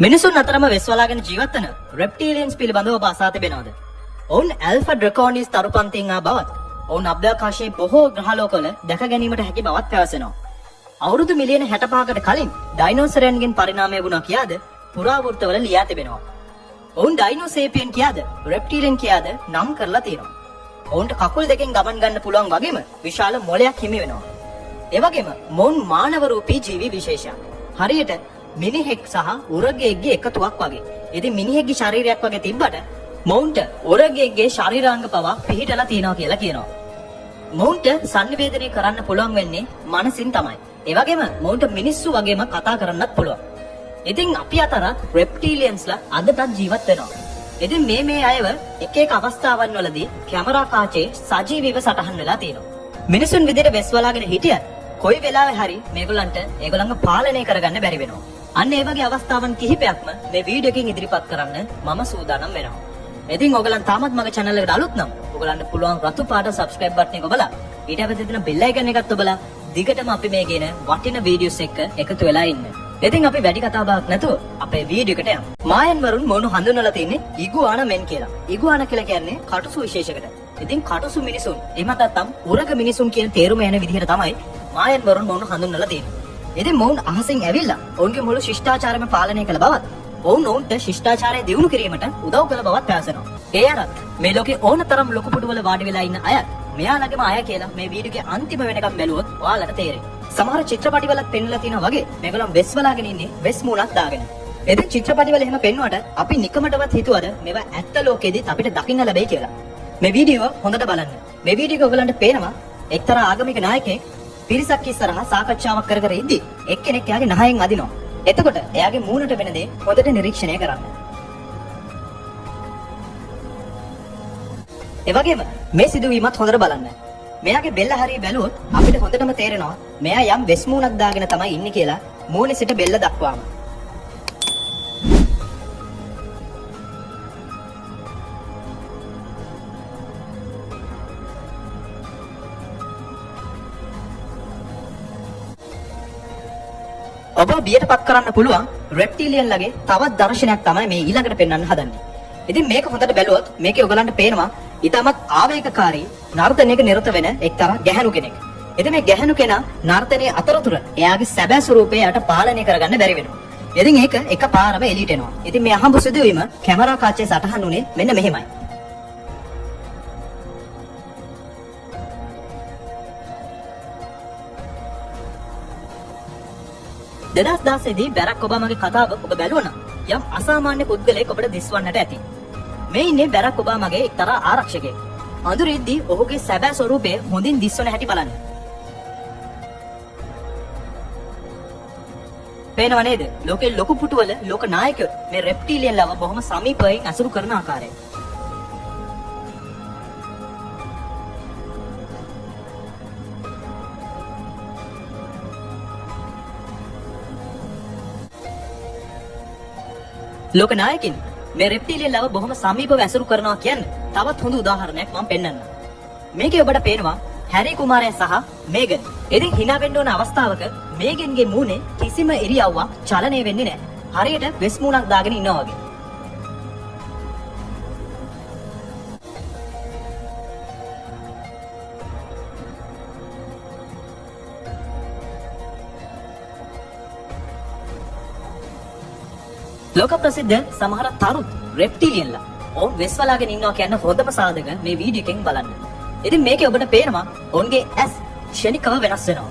මිනිසුන් අතරම වෙස්වලාගෙන ජීවත් වන රෙප්ටීලියන්ස් පිළිබඳව ඔබ අසා තිබෙනවද? ඔවුන් ඇල්ෆා ඩ්‍රැකෝනිස් තරුපන්තින් ආ බවත් ඔවුන් අභ්‍යවකාශයේ බොහෝ ග්‍රහලෝකවල දැක ගැනීමට හැකි බවත් පැවසෙනවා. අවුරුදු මිලියන 65කට කලින් ඩයිනෝසරයන්ගෙන් පරිණාමය වුණා කියාද පුරාවෘත්තවල ලියා තිබෙනවා. ඔවුන් ඩයිනෝසේපියන් කියාද රෙප්ටීලියන් කියාද නම් කරලා තියෙනවා. ඔවුන්ට කකුල් දෙකෙන් ගමන් ගන්න පුළුවන් වගේම විශාල මොළයක් හිමි වෙනවා. ඒ වගේම මොවුන් මානව රූපී ජීවි විශේෂයක්. හරියට මිනිහෙක් සහ උරගයෙක්ගේ එකතුවක් වගේ. ඉතින් මිනිහෙක්ගේ ශරීරයක් වගේ තිබ්බට මොවුන්ට උරගයෙක්ගේ ශරීරාංග පවා පිහිටලා තියෙනවා කියලා කියනවා. මොවුන්ට සංනිවේදනය කරන්න පුළුවන් වෙන්නේ මනසින් තමයි. ඒ වගේම මොවුන්ට මිනිස්සු වගේම කතා කරන්නත් පුළුවන්. ඉතින් අපි අතර රෙප්ටීලියන්ස්ලා අදටත් ජීවත් වෙනවා. ඉතින් මේ අයව එක එක අවස්ථාවන් වලදී කැමරා කාචේ සජීවීව සටහන් වෙලා තියෙනවා. මිනිසුන් විදිහට වෙස්වලාගෙන හිටියත් කොයි වෙලාවෙ හරි මේගොල්ලන්ට ඒගොල්ලන්ව පාලනය කරගන්න බැරි වෙනවා. අන්න ඒ වගේ අවස්ථාවන් කිහිපයක්ම මේ වීඩියෝ එකකින් ඉදිරිපත් කරන්න මම සූදානම් වෙනවා. ඉතින් ඔයගලන් තාමත් මගේ channel එකට අලුත් නම් ඔයගලන්ට පුළුවන් රතු පාට subscribe button එක ඔබලා ඊට පස්සේ තියෙන bell icon එකත් ඔබලා දිගටම අපි මේ කියන වටින වීඩියෝස් එක්ක එකතු වෙලා ඉන්න. ඉතින් අපි වැඩි කතා බහක් නැතුව අපේ වීඩියෝ එකට යමු. මායන් වරුන් මොවුන් හඳුන්වලා තින්නේ ඉගුආනා මෙන් කියලා. ඉගුආනා කියලා කියන්නේ කටුසු විශේෂයකට. ඉතින් කටුසු මිනිසුන් එහෙම නැත්නම් උරග මිනිසුන් කියන තේරුම යන විදිහට තමයි මායන් වරුන් මොවුන් හඳුන්වලා තියෙන්නේ. ඉතින් මොවුන් අහසින් ඇවිල්ලා ඔවුන්ගේ මුළු ශිෂ්ටාචාරයම පාලනය කළ බවත් ඔවුන්ට ශිෂ්ටාචාරය දියුණු කිරීමට උදව් කළ බවත් පැවසෙනවා. ඒ අරත් මේ ලෝකේ ඕනතරම් ලොකු පුටුවල වාඩි වෙලා ඉන්න අය මෙයාලගේම අය කියලා මේ වීඩියෝගේ අන්තිම වෙනකම් බැලුවොත් ඔයාලට තේරෙයි. සමහර චිත්‍රපටිවලත් පෙන්වලා තියෙනවා වගේ මේගොල්ලන් වෙස් වලාගෙන ඉන්නේ වෙස් මූණක් දාගෙන. ඉතින් චිත්‍රපටිවල එහෙම පෙන්වුවට අපි නිකමටවත් හිතුවද මේවා ඇත්ත ලෝකෙදිත් අපිට දකින්න ලැබෙයි කියලා. මේ වීඩියෝ හොඳට බලන්න. මේ වීඩියෝ එක ඔයගලන්ට පේනවා එක්තරා ආගමික නායකයෙක් පිරිසක් ඉස්සරහා සාකච්ඡාවක් කර කර ඉද්දි එක්කෙනෙක් එයාගේ නහයෙන් අදිනවා. එතකොට එයාගේ මූණට වෙන දේ හොඳට නිරීක්ෂණය කරන්න. ඒ වගේම මේ සිදුවීමත් හොඳට බලන්න. මෙයාගේ බෙල්ල හරිය බැලුවොත් අපිට හොඳටම තේරෙනවා මෙයා යම් වෙස් මූණක් දාගෙන තමයි ඉන්නේ කියලා මූණේ සිට බෙල්ල දක්වාම. ඔබ බියටපත් කරන්න පුළුවන් රෙප්ටීලියන්ලගේ තවත් දර්ශනයක් තමයි මේ ඊළඟට පෙන්වන්න හදන්නේ. ඉතින් මේක හොඳට බැලුවොත් මේකේ ඔයගලන්ට පේනවා ඊටමත් ආවේගකාරී නර්තනයක නිරත වෙන එක්තරා ගැහැණු කෙනෙක්. ඉතින් මේ ගැහැණු කෙනා නර්තනයේ අතරතුර එයාගේ සැබෑ ස්වරූපය යට පාලනය කරගන්න බැරි වෙනවා. ඉතින් ඒක එකපාරම එළියට එනවා. ඉතින් මේ අහඹු සිදුවීම කැමරා කාචේ සටහන් උනේ මෙන්න මෙහෙමයි. දෙදස් දාසේදී බැරක් ඔබාමාගේ කතාව ඔබ බැලුවා නම් යම් අසාමාන්‍ය පුද්ගලයෙක් ඔබට දිස්වන්නට ඇති. මේ ඉන්නේ බැරක් ඔබාමාගේ එක්තරා ආරක්ෂකයෙක්. අඳුරෙද්දී ඔහුගේ සැබෑ ස්වරූපය හොඳින් දිස්වන හැටි බලන්න. පේනව නේද? ලෝකේ ලොකු පුටුවල ලෝක නායකයෝ මේ රෙප්ටීලියන්ලව බොහොම සමීපයෙන් අසුරු කරන ආකාරය. ලෝක නායකින් මේ රෙප්ටීලියන්ලව බොහොම සමීපව ඇසුරු කරනවා කියන්නේ තවත් හොඳ උදාහරණයක් මම පෙන්නන්නම්. මේකේ ඔබට පේනවා හැරි කුමාරයා සහ මේගන්. ඉතින් hina වෙන්න ඕන අවස්ථාවක මේගන්ගේ මූණේ කිසිම ඉරියව්වක් චලනය වෙන්නේ නැහැ. හරියට වෙස් මූණක් දාගෙන ඉන්නවා වගේ. ලෝක ප්‍රසිද්ධ සමහර තරුත් රෙප්ටීලියන්ලා ඔවුන් වෙස් වලාගෙන ඉන්නවා කියන හොඳම සාධක මේ වීඩියෝ එකෙන් බලන්න. ඉතින් මේකේ ඔබට පේනවා ඔවුන්ගේ ඇස් ක්ෂණිකව වෙනස් වෙනවා.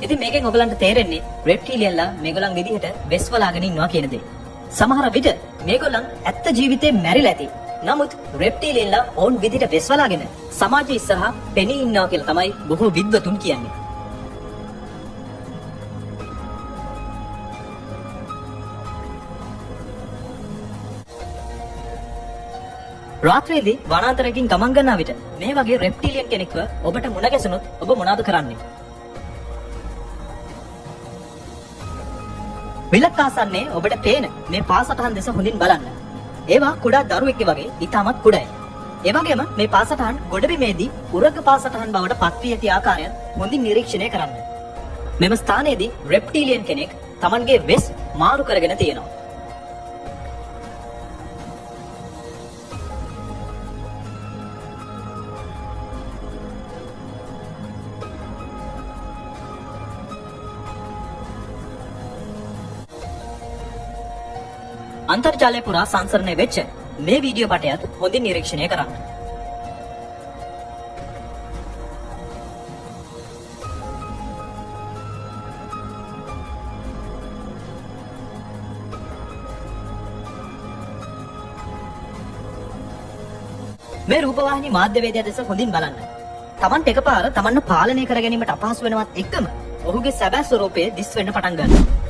ඉතින් මේකෙන් ඔයගලන්ට තේරෙන්නේ රෙප්ටීලියන්ලා මේගොල්ලන් විදිහට වෙස් වලාගෙන ඉන්නවා කියන දේ. සමහර විට මේගොල්ලන් ඇත්ත ජීවිතේ මැරිලා ඇති. නමුත් රෙප්ටීලියන්ලා ඔවුන් විදිහට වෙස් වලාගෙන සමාජයේ ඉස්සරහා පෙනී ඉන්නවා කියලා තමයි බොහෝ විද්වතුන් කියන්නේ. රාත්‍රියේදී වනාන්තරයකින් ගමන් කරන විට මේ වගේ රෙප්ටීලියන් කෙනෙක්ව ඔබට මුණ ගැසුනොත් ඔබ මොනවද කරන්නේ? විලක් ආසන්නේ ඔබට පේන මේ පාසටහන් දෙස හොඳින් බලන්න. ඒවා කුඩා දරුවෙක්ගේ වගේ ඉතාමත් කුඩායි. ඒ වගේම මේ පාසටහන් ගොඩබිමේදී උරග පාසටහන් බවට පත් වී ඇති ආකාරය හොඳින් නිරීක්ෂණය කරන්න. මෙම ස්ථානයේදී රෙප්ටීලියන් කෙනෙක් Tamanගේ වෙස් මාරු කරගෙන තියෙනවා. අන්තර්ජාලය පුරා සංසරණය වෙච්ච මේ වීඩියෝ පටයත් හොඳින් නිරීක්ෂණය කරන්න. මේ රූපවාහිනී මාධ්‍යවේදයා දෙස හොඳින් බලන්න. Tamanට එකපාර Tamanව පාලනය කර ගැනීමට අපහසු වෙනවත් එක්කම ඔහුගේ සැබෑ ස්වරූපය දිස් වෙන්න පටන් ගන්නවා.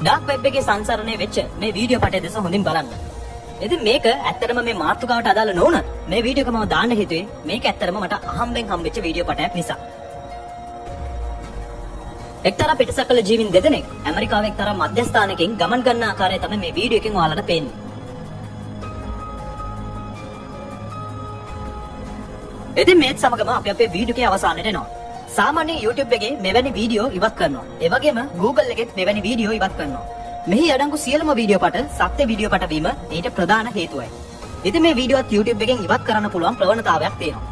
ඩාර්ක් වෙබ් එකේ සංසරණය වෙච්ච මේ වීඩියෝ පටය දෙස හොඳින් බලන්න. ඉතින් මේක ඇත්තටම මේ මාතෘකාවට අදාළ නොවුනත් මේ වීඩියෝ එක මම දාන්න හිතුවේ මේක ඇත්තටම මට අහම්බෙන් හම්බෙච්ච වීඩියෝ පටයක් නිසා. එක්තරා පිටසක්වල ජීවින් දෙදෙනෙක් ඇමරිකාවේ එක්තරා මධ්‍යස්ථානකින් ගමන් ගන්න ආකාරය තමයි මේ වීඩියෝ එකෙන් ඔයාලට පේන්නේ. ඉතින් මේත් සමගම අපි අපේ වීඩියෝ එකේ අවසානයට එනවා. සාමාන්‍ය YouTube එකේ මෙවැනි වීඩියෝ ඉවත් කරනවා. ඒ වගේම Google එකෙත් මෙවැනි වීඩියෝ ඉවත් කරනවා. මෙහි අඩංගු සියලුම වීඩියෝ පට සත්‍ය වීඩියෝ පට වීම ඊට ප්‍රධාන හේතුවයි. ඉතින් මේ වීඩියෝත් YouTube එකෙන් ඉවත් කරන්න පුළුවන් ප්‍රවණතාවයක් තියෙනවා.